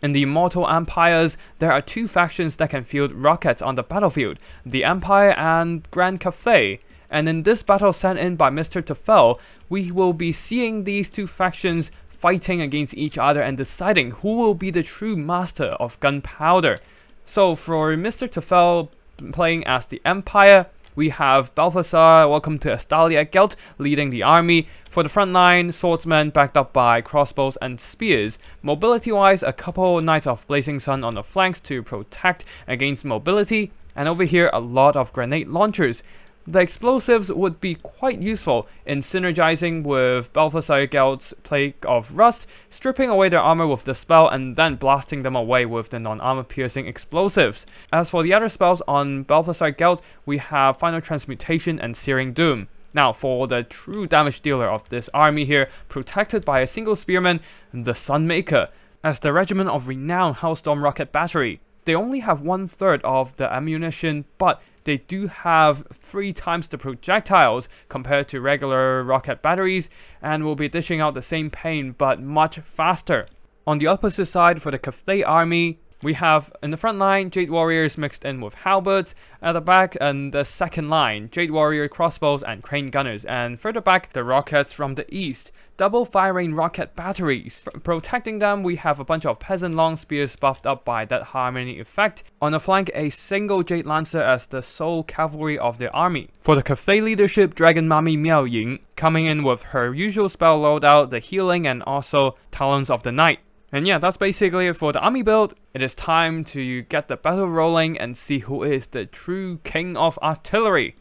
In the Immortal Empires, there are two factions that can field rockets on the battlefield, the Empire and Grand Cathay. And in this battle sent in by Mr. Tefel, we will be seeing these two factions fighting against each other and deciding who will be the true master of gunpowder. So for Mr. Tefel playing as the Empire, we have Balthasar, welcome to Estalia Gelt, leading the army. For the front line, swordsmen backed up by crossbows and spears. Mobility-wise, a couple Knights of Blazing Sun on the flanks to protect against mobility. And over here, a lot of grenade launchers. The explosives would be quite useful in synergizing with Balthasar Gelt's Plague of Rust, stripping away their armor with the spell and then blasting them away with the non-armor piercing explosives. As for the other spells on Balthasar Gelt, we have Final Transmutation and Searing Doom. Now for the true damage dealer of this army here, protected by a single spearman, the Sunmaker. As the Regiment of Renown Helstorm Rocket Battery, they only have 1/3 of the ammunition, but they do have 3 times the projectiles compared to regular rocket batteries, and will be dishing out the same pain but much faster. On the opposite side, for the Cathay army, we have in the front line Jade Warriors mixed in with halberds, at the back and the second line Jade Warrior crossbows and crane gunners, and further back the rockets from the east, double firing rocket batteries. Protecting them, we have a bunch of peasant long spears buffed up by that harmony effect. On the flank, a single Jade Lancer as the sole cavalry of the army. For the Cathay leadership, Dragon Mami Miao Ying coming in with her usual spell loadout, the healing and also Talons of the Night. And yeah, that's basically it for the army build. It is time to get the battle rolling and see who is the true king of artillery.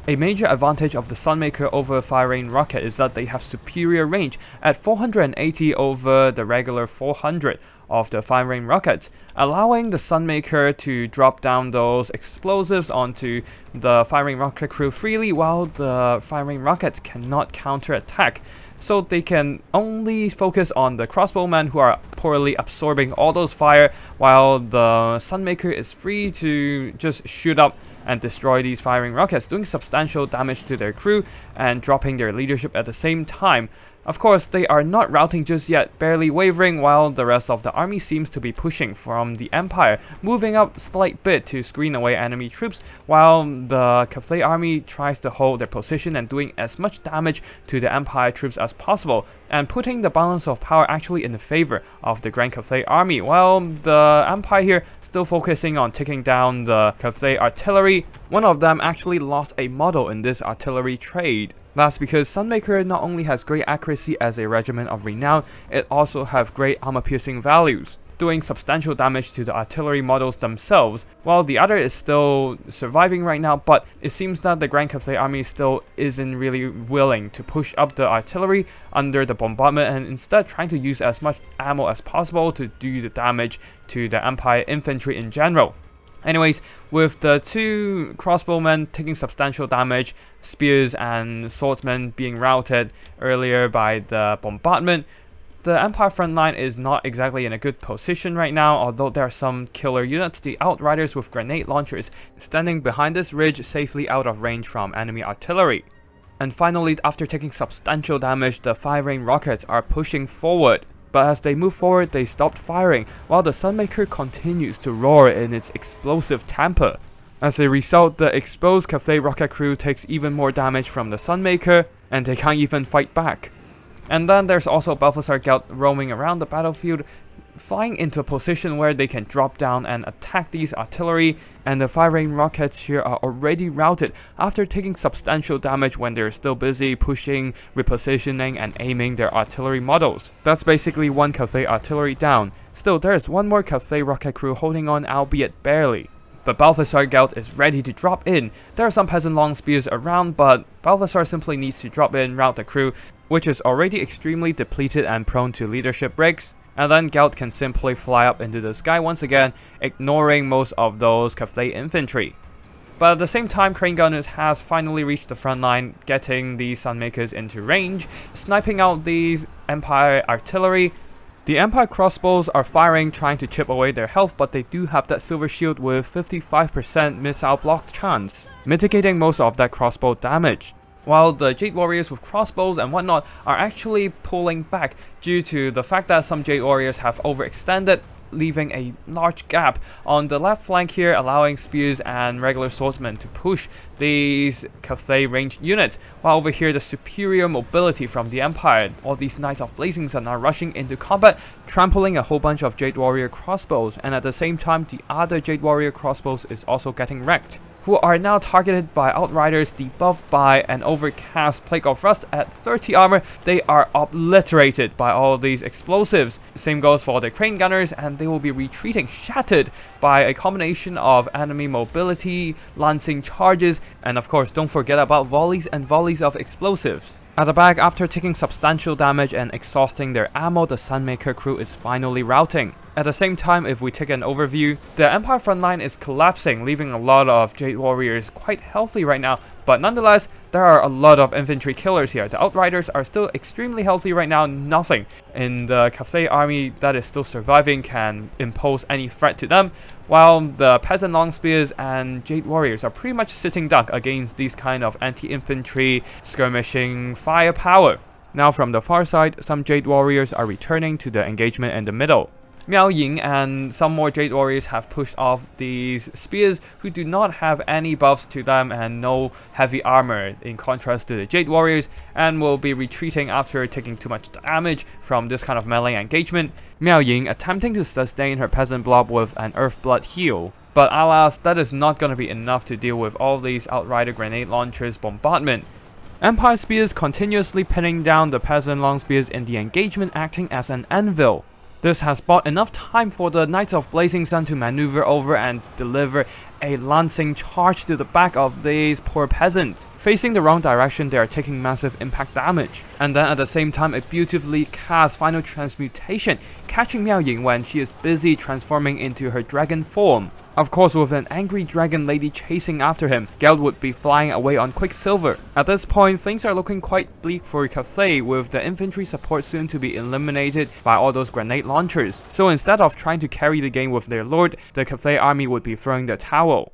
A major advantage of the Sunmaker over firing rocket is that they have superior range at 480 over the regular 400 of the firing rockets, allowing the Sunmaker to drop down those explosives onto the firing rocket crew freely, while the firing rockets cannot counterattack. So they can only focus on the crossbowmen who are poorly absorbing all those fire, while the Sunmaker is free to just shoot up and destroy these firing rockets, doing substantial damage to their crew and dropping their leadership at the same time. Of course, they are not routing just yet, barely wavering, while the rest of the army seems to be pushing from the Empire, moving up slight bit to screen away enemy troops, while the Cathay army tries to hold their position and doing as much damage to the Empire troops as possible, and putting the balance of power actually in the favor of the Grand Cathay army, while the Empire here still focusing on taking down the Cathay artillery. One of them actually lost a model in this artillery trade. That's because Sunmaker not only has great accuracy as a regiment of renown, it also has great armor-piercing values, doing substantial damage to the artillery models themselves, while the other is still surviving right now, but it seems that the Grand Cathay army still isn't really willing to push up the artillery under the bombardment and instead trying to use as much ammo as possible to do the damage to the Empire infantry in general. Anyways, with the two crossbowmen taking substantial damage, spears and swordsmen being routed earlier by the bombardment, the Empire front line is not exactly in a good position right now, although there are some killer units, the Outriders with grenade launchers, standing behind this ridge safely out of range from enemy artillery. And finally, after taking substantial damage, the firing rockets are pushing forward. But as they move forward, they stopped firing, while the Sunmaker continues to roar in its explosive temper. As a result, the exposed Cathay rocket crew takes even more damage from the Sunmaker, and they can't even fight back. And then there's also Balthasar Gelt roaming around the battlefield, flying into a position where they can drop down and attack these artillery, and the firing rockets here are already routed after taking substantial damage when they're still busy pushing, repositioning and aiming their artillery models. That's basically one Cathay artillery down. Still, there's one more Cathay rocket crew holding on, albeit barely. But Balthasar Gelt is ready to drop in. There are some peasant long spears around, but Balthasar simply needs to drop in, rout the crew, which is already extremely depleted and prone to leadership breaks. And then Gelt can simply fly up into the sky once again, ignoring most of those Cathay infantry. But at the same time, Crane Gunners has finally reached the front line, getting the Sunmakers into range, sniping out these Empire artillery. The Empire crossbows are firing, trying to chip away their health, but they do have that silver shield with 55% missile block chance, mitigating most of that crossbow damage. While the Jade Warriors with crossbows and whatnot are actually pulling back due to the fact that some Jade Warriors have overextended, leaving a large gap on the left flank here, allowing spears and regular swordsmen to push these Cathay ranged units, while over here the superior mobility from the Empire, all these Knights of Blazing Sun are rushing into combat, trampling a whole bunch of Jade Warrior crossbows, and at the same time the other Jade Warrior crossbows is also getting wrecked, who are now targeted by Outriders debuffed by an overcast Plague of Rust at 30 armor. They are obliterated by all these explosives. Same goes for the Crane Gunners, and they will be retreating, shattered by a combination of enemy mobility, lancing charges, and of course don't forget about volleys and volleys of explosives. At the back, after taking substantial damage and exhausting their ammo, the Sunmaker crew is finally routing. At the same time, if we take an overview, the Empire front line is collapsing, leaving a lot of Jade Warriors quite healthy right now, but nonetheless, there are a lot of infantry killers here. The Outriders are still extremely healthy right now, nothing in the Cathay army that is still surviving can impose any threat to them, while the Peasant Long Spears and Jade Warriors are pretty much sitting duck against these kind of anti-infantry skirmishing firepower. Now from the far side, some Jade Warriors are returning to the engagement in the middle. Miao Ying and some more Jade Warriors have pushed off these spears who do not have any buffs to them and no heavy armor in contrast to the Jade Warriors, and will be retreating after taking too much damage from this kind of melee engagement. Miao Ying attempting to sustain her Peasant Blob with an Earthblood heal, but alas, that is not going to be enough to deal with all these Outrider grenade launchers bombardment. Empire Spears continuously pinning down the Peasant Long Spears in the engagement, acting as an anvil. This has bought enough time for the Knights of Blazing Sun to maneuver over and deliver a lancing charge to the back of these poor peasants. Facing the wrong direction, they are taking massive impact damage. And then at the same time, it beautifully casts Final Transmutation, catching Miao Ying when she is busy transforming into her dragon form. Of course, with an angry dragon lady chasing after him, Geld would be flying away on Quicksilver. At this point, things are looking quite bleak for Cathay, with the infantry support soon to be eliminated by all those grenade launchers. So instead of trying to carry the game with their lord, the Cathay army would be throwing the towel.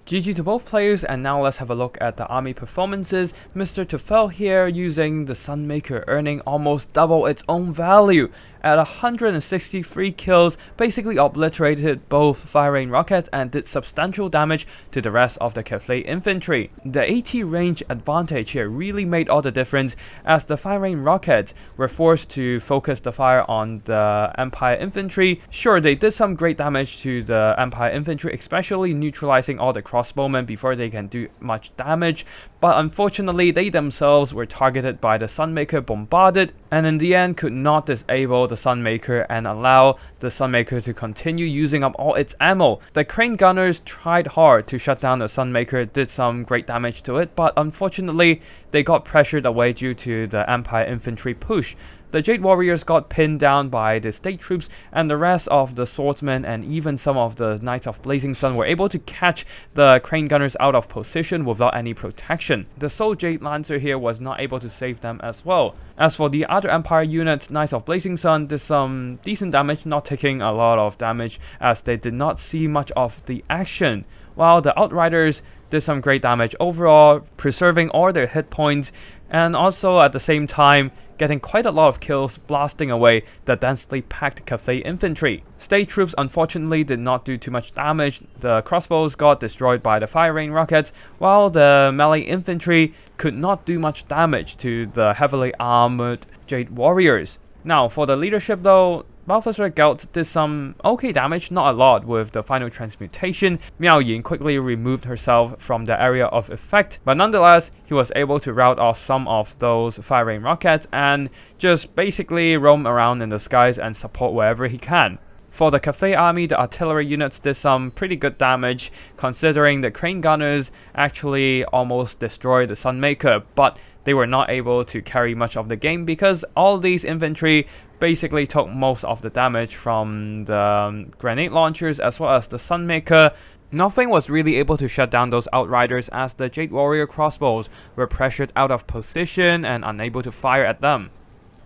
GG to both players, and now let's have a look at the army performances. Mr. Tufel here using the Sunmaker, earning almost double its own value. At 163 kills, basically obliterated both fire-rain rockets and did substantial damage to the rest of the Cathay infantry. The AT range advantage here really made all the difference, as the fire-rain rockets were forced to focus the fire on the Empire infantry. Sure, they did some great damage to the Empire infantry, especially neutralizing all the crossbowmen before they can do much damage, but unfortunately they themselves were targeted by the Sunmaker, bombarded, and in the end could not disable the Sunmaker and allow the Sunmaker to continue using up all its ammo. The Crane Gunners tried hard to shut down the Sunmaker, did some great damage to it, but unfortunately they got pressured away due to the Empire infantry push. The Jade Warriors got pinned down by the state troops, and the rest of the swordsmen and even some of the Knights of Blazing Sun were able to catch the Crane Gunners out of position without any protection. The Soul Jade Lancer here was not able to save them as well. As for the other Empire units, Knights of Blazing Sun did some decent damage, not taking a lot of damage as they did not see much of the action, while the Outriders did some great damage overall, preserving all their hit points, and also at the same time getting quite a lot of kills, blasting away the densely packed Cathay infantry. State troops unfortunately did not do too much damage. The crossbows got destroyed by the fire rain rockets, while the melee infantry could not do much damage to the heavily armored Jade Warriors. Now for the leadership though, Balthasar Gelt did some okay damage, not a lot, with the Final Transmutation. Miao Ying quickly removed herself from the area of effect, but nonetheless, he was able to rout off some of those fire rain rockets and just basically roam around in the skies and support wherever he can. For the Cathay army, the artillery units did some pretty good damage, considering the Crane Gunners actually almost destroyed the Sunmaker, but they were not able to carry much of the game because all these infantry basically took most of the damage from the grenade launchers as well as the Sunmaker. Nothing was really able to shut down those Outriders as the Jade Warrior crossbows were pressured out of position and unable to fire at them.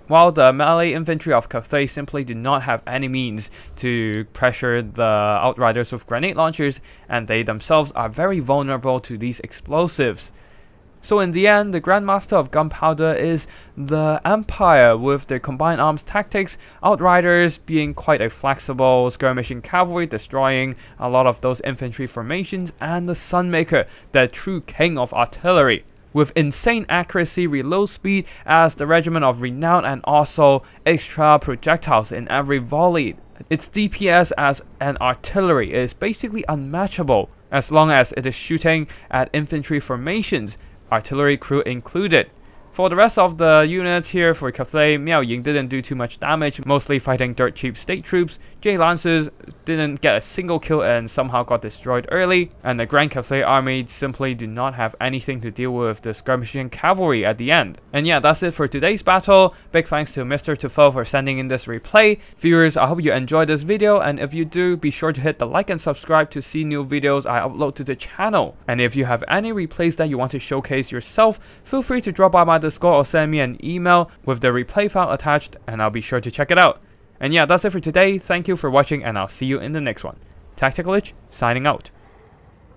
While the melee infantry of Cathay simply did not have any means to pressure the Outriders with grenade launchers, and they themselves are very vulnerable to these explosives. So in the end, the Grandmaster of Gunpowder is the Empire, with their combined arms tactics, Outriders being quite a flexible skirmishing cavalry, destroying a lot of those infantry formations, and the Sunmaker, the true king of artillery, with insane accuracy, reload speed as the regiment of renown, and also extra projectiles in every volley. Its DPS as an artillery is basically unmatchable, as long as it is shooting at infantry formations, artillery crew included. For the rest of the units here for Cathay, Miao Ying didn't do too much damage, mostly fighting dirt cheap state troops. J Lancers didn't get a single kill and somehow got destroyed early, and the Grand Cathay army simply do not have anything to deal with the skirmishing cavalry at the end. And yeah, that's it for today's battle. Big thanks to Mr. Tufel for sending in this replay. Viewers, I hope you enjoyed this video, and if you do, be sure to hit the like and subscribe to see new videos I upload to the channel. And if you have any replays that you want to showcase yourself, feel free to drop by my Discord or send me an email with the replay file attached, and I'll be sure to check it out. And yeah, that's it for today. Thank you for watching, and I'll see you in the next one. Tactical Itch, signing out.